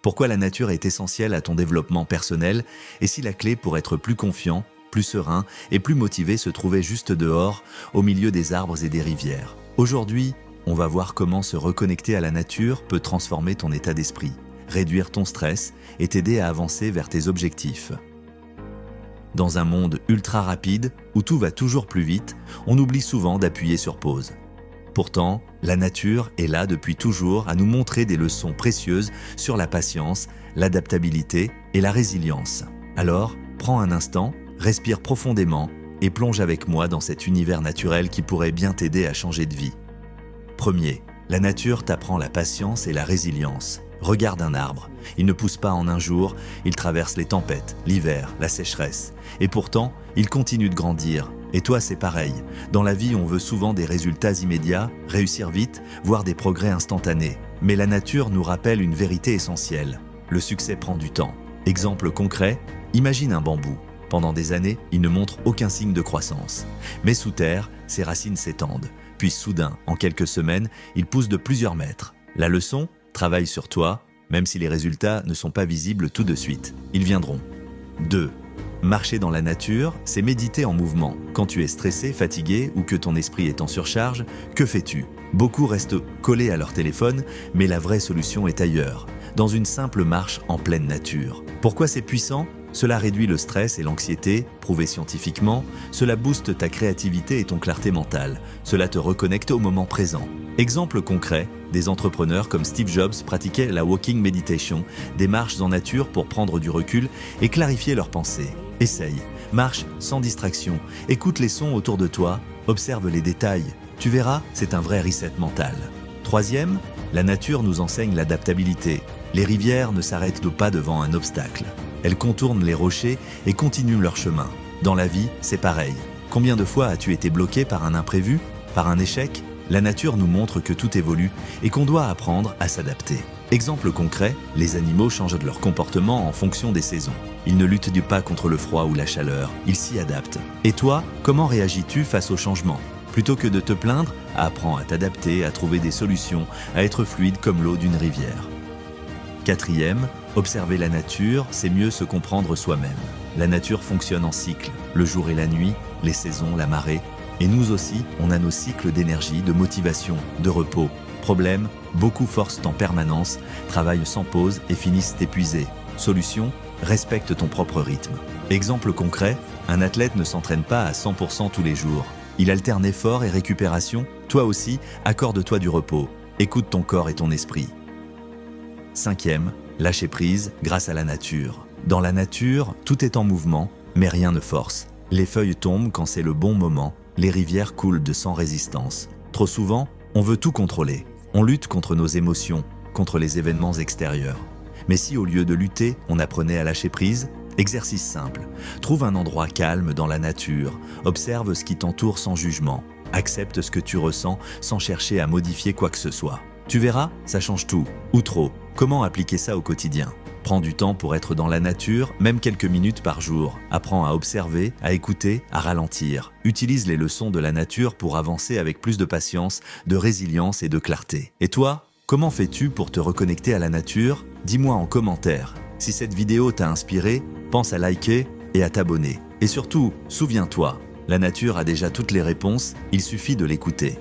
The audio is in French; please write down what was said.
pourquoi la nature est essentielle à ton développement personnel et si la clé pour être plus confiant, plus serein et plus motivé se trouvait juste dehors, au milieu des arbres et des rivières. Aujourd'hui, on va voir comment se reconnecter à la nature peut transformer ton état d'esprit, réduire ton stress et t'aider à avancer vers tes objectifs. Dans un monde ultra rapide, où tout va toujours plus vite, on oublie souvent d'appuyer sur pause. Pourtant, la nature est là depuis toujours à nous montrer des leçons précieuses sur la patience, l'adaptabilité et la résilience. Alors, prends un instant, respire profondément et plonge avec moi dans cet univers naturel qui pourrait bien t'aider à changer de vie. Premier, la nature t'apprend la patience et la résilience. Regarde un arbre, il ne pousse pas en un jour, il traverse les tempêtes, l'hiver, la sécheresse. Et pourtant, il continue de grandir. Et toi, c'est pareil. Dans la vie, on veut souvent des résultats immédiats, réussir vite, voire des progrès instantanés. Mais la nature nous rappelle une vérité essentielle. Le succès prend du temps. Exemple concret, imagine un bambou. Pendant des années, il ne montre aucun signe de croissance. Mais sous terre, ses racines s'étendent. Puis soudain, en quelques semaines, il pousse de plusieurs mètres. La leçon ? Travaille sur toi, même si les résultats ne sont pas visibles tout de suite. Ils viendront. 2. Marcher dans la nature, c'est méditer en mouvement. Quand tu es stressé, fatigué ou que ton esprit est en surcharge, que fais-tu ? Beaucoup restent collés à leur téléphone, mais la vraie solution est ailleurs, dans une simple marche en pleine nature. Pourquoi c'est puissant ? Cela réduit le stress et l'anxiété, prouvé scientifiquement. Cela booste ta créativité et ton clarté mentale. Cela te reconnecte au moment présent. Exemple concret, des entrepreneurs comme Steve Jobs pratiquaient la walking meditation, des marches en nature pour prendre du recul et clarifier leurs pensées. Essaye, marche sans distraction, écoute les sons autour de toi, observe les détails. Tu verras, c'est un vrai reset mental. Troisième, la nature nous enseigne l'adaptabilité. Les rivières ne s'arrêtent pas devant un obstacle. Elles contournent les rochers et continuent leur chemin. Dans la vie, c'est pareil. Combien de fois as-tu été bloqué par un imprévu, par un échec ? La nature nous montre que tout évolue et qu'on doit apprendre à s'adapter. Exemple concret, les animaux changent de leur comportement en fonction des saisons. Ils ne luttent pas contre le froid ou la chaleur, ils s'y adaptent. Et toi, comment réagis-tu face au changement ? Plutôt que de te plaindre, apprends à t'adapter, à trouver des solutions, à être fluide comme l'eau d'une rivière. Quatrième, observer la nature, c'est mieux se comprendre soi-même. La nature fonctionne en cycles, le jour et la nuit, les saisons, la marée. Et nous aussi, on a nos cycles d'énergie, de motivation, de repos. Problème, beaucoup forcent en permanence, travaillent sans pause et finissent épuisés. Solution, respecte ton propre rythme. Exemple concret, un athlète ne s'entraîne pas à 100% tous les jours. Il alterne effort et récupération. Toi aussi, accorde-toi du repos. Écoute ton corps et ton esprit. Cinquième, lâcher prise grâce à la nature. Dans la nature, tout est en mouvement, mais rien ne force. Les feuilles tombent quand c'est le bon moment, les rivières coulent de sans résistance. Trop souvent, on veut tout contrôler. On lutte contre nos émotions, contre les événements extérieurs. Mais si au lieu de lutter, on apprenait à lâcher prise, exercice simple. Trouve un endroit calme dans la nature, observe ce qui t'entoure sans jugement, accepte ce que tu ressens sans chercher à modifier quoi que ce soit. Tu verras, ça change tout, ou trop. Comment appliquer ça au quotidien ? Prends du temps pour être dans la nature, même quelques minutes par jour. Apprends à observer, à écouter, à ralentir. Utilise les leçons de la nature pour avancer avec plus de patience, de résilience et de clarté. Et toi, comment fais-tu pour te reconnecter à la nature ? Dis-moi en commentaire. Si cette vidéo t'a inspiré, pense à liker et à t'abonner. Et surtout, souviens-toi, la nature a déjà toutes les réponses, il suffit de l'écouter.